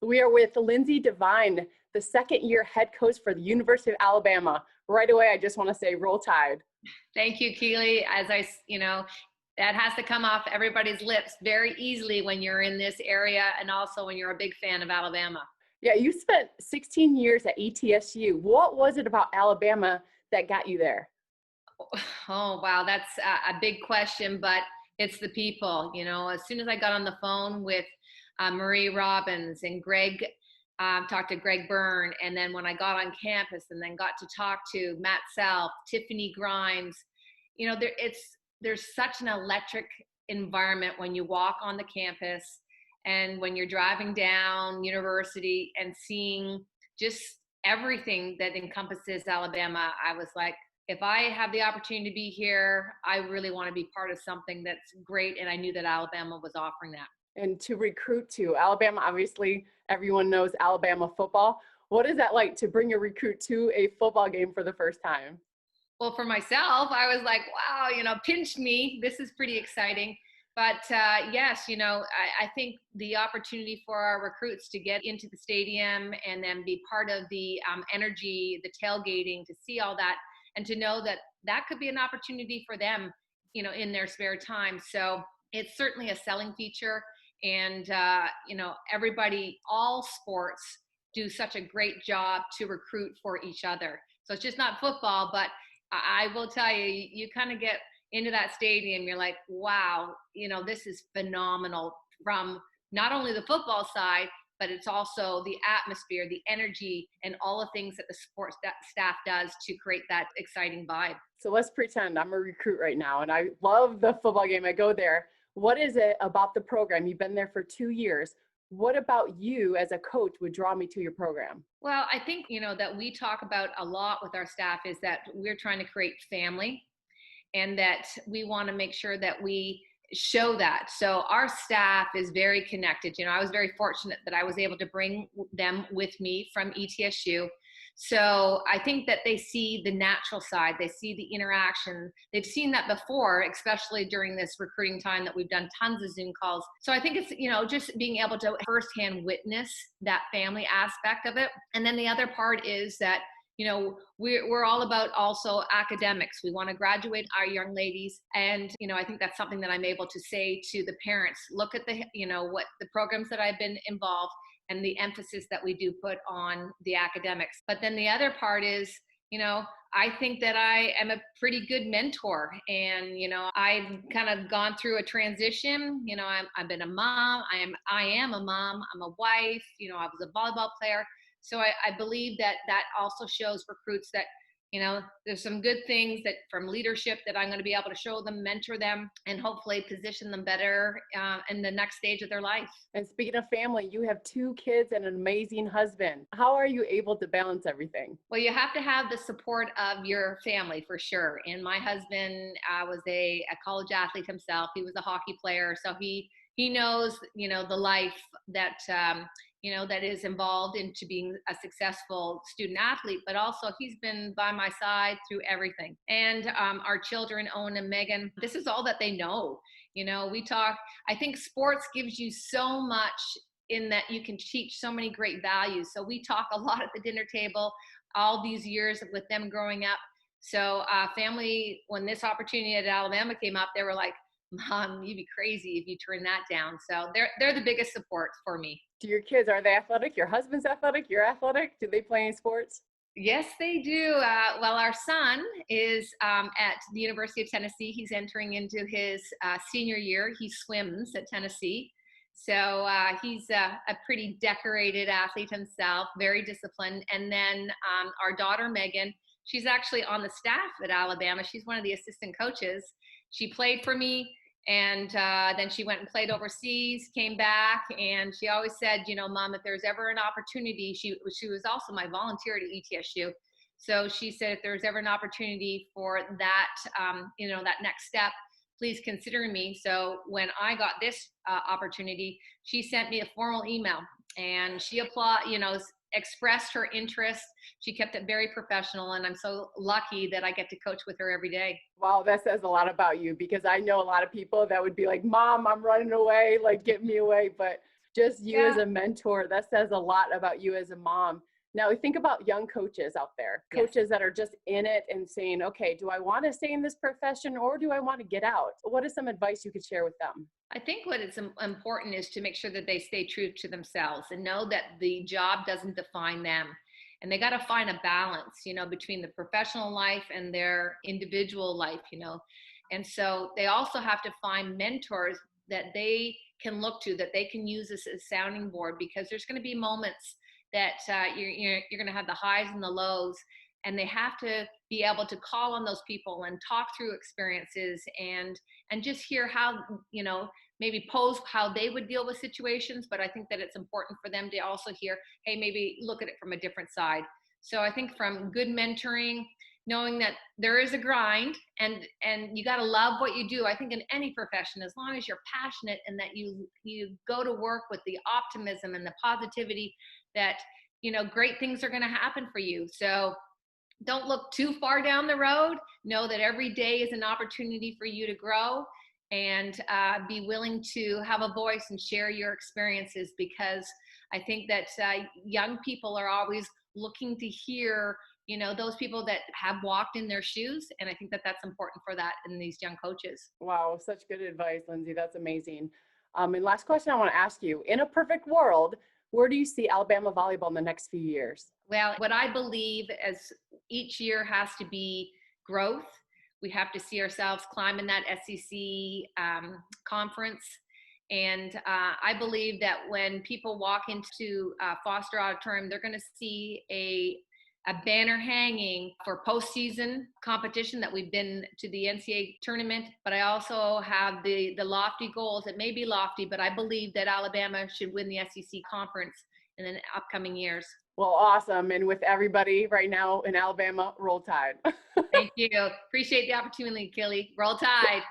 We are with Lindsey Devine, the second-year head coach for the University of Alabama. Right away, I just want to say, roll Tide. Thank you, Keely. That has to come off everybody's lips very easily when you're in this area and also when you're a big fan of Alabama. Yeah, you spent 16 years at ETSU. What was it about Alabama that got you there? Oh, wow. That's a big question, but it's the people. As soon as I got on the phone with Marie Robbins and Greg, talked to Greg Byrne, and then when I got on campus and then got to talk to Matt Self, Tiffany Grimes, there's such an electric environment when you walk on the campus and when you're driving down University and seeing just everything that encompasses Alabama. I was like, if I have the opportunity to be here, I really want to be part of something that's great. And I knew that Alabama was offering that. And to recruit to Alabama, obviously, everyone knows Alabama football. What is that like to bring a recruit to a football game for the first time? Well, for myself, I was like, wow, pinch me. This is pretty exciting. But yes, I think the opportunity for our recruits to get into the stadium and then be part of the energy, the tailgating, to see all that, and to know that that could be an opportunity for them, in their spare time. So it's certainly a selling feature. And, everybody, all sports do such a great job to recruit for each other. So it's just not football, but I will tell you, you kind of get into that stadium, you're like, wow, this is phenomenal from not only the football side, but it's also the atmosphere, the energy, and all the things that the sports staff does to create that exciting vibe. So let's pretend I'm a recruit right now and I love the football game. I go there. What is it about the program? You've been there for 2 years. What about you as a coach would draw me to your program? Well, I think, that we talk about a lot with our staff is that we're trying to create family and that we want to make sure that we show that. So our staff is very connected. I was very fortunate that I was able to bring them with me from ETSU. So I think that they see the natural side, they see the interaction. They've seen that before, especially during this recruiting time that we've done tons of Zoom calls. So I think it's, just being able to firsthand witness that family aspect of it. And then the other part is that we're all about also academics. We want to graduate our young ladies. And, I think that's something that I'm able to say to the parents, look at what the programs that I've been involved and the emphasis that we do put on the academics. But then the other part is, I think that I am a pretty good mentor, and, I've kind of gone through a transition. I've been a mom. I am a mom. I'm a wife. I was a volleyball player. So I believe that also shows recruits that, there's some good things that from leadership that I'm going to be able to show them, mentor them, and hopefully position them better in the next stage of their life. And speaking of family, you have 2 kids and an amazing husband. How are you able to balance everything? Well, you have to have the support of your family for sure. And my husband was a college athlete himself. He was a hockey player. So he knows, the life that, that is involved into being a successful student athlete, but also he's been by my side through everything. And our children, Owen and Megan, this is all that they know. We talk, I think sports gives you so much in that you can teach so many great values. So we talk a lot at the dinner table, all these years with them growing up. So family, when this opportunity at Alabama came up, they were like, Mom, you'd be crazy if you turn that down. So they're the biggest support for me. Do your kids, are they athletic? Your husband's athletic? You're athletic? Do they play any sports? Yes, they do. Well, our son is at the University of Tennessee. He's entering into his senior year. He swims at Tennessee. So he's a pretty decorated athlete himself, very disciplined. And then our daughter, Megan, she's actually on the staff at Alabama. She's one of the assistant coaches. She played for me. And then she went and played overseas, came back, and she always said, Mom, if there's ever an opportunity, she was also my volunteer at ETSU. So she said, if there's ever an opportunity for that, that next step, please consider me. So when I got this opportunity, she sent me a formal email, and she expressed her interest. She kept it very professional, and I'm so lucky that I get to coach with her every day. Wow, that says a lot about you, because I know a lot of people that would be like, Mom, I'm running away, like, get me away. But just you as Yeah. a mentor. That says a lot about you as a mom. Now we think about young coaches out there, Yes. coaches that are just in it and saying, okay, do I want to stay in this profession or do I want to get out? What is some advice you could share with them? I think what is important is to make sure that they stay true to themselves and know that the job doesn't define them. And they got to find a balance, between the professional life and their individual life, And so they also have to find mentors that they can look to, that they can use as a sounding board, because there's going to be moments that you're going to have the highs and the lows, and they have to be able to call on those people and talk through experiences and just hear how, maybe pose how they would deal with situations. But I think that it's important for them to also hear, hey, maybe look at it from a different side. So I think from good mentoring, knowing that there is a grind, and you got to love what you do. I think in any profession, as long as you're passionate and that you go to work with the optimism and the positivity that, great things are going to happen for you. So don't look too far down the road. Know that every day is an opportunity for you to grow, and be willing to have a voice and share your experiences, because I think that young people are always looking to hear, those people that have walked in their shoes. And I think that that's important for that in these young coaches. Wow, such good advice, Lindsey. That's amazing. And last question I want to ask you, in a perfect world, where do you see Alabama volleyball in the next few years? Well, what I believe as each year has to be growth. We have to see ourselves climbing that SEC conference. And I believe that when people walk into Foster Auditorium, they're going to see a banner hanging for postseason competition, that we've been to the NCAA tournament. But I also have the lofty goals. It may be lofty, but I believe that Alabama should win the SEC conference in the upcoming years. Well, awesome. And with everybody right now in Alabama, roll Tide. Thank you. Appreciate the opportunity, Kelly. Roll Tide.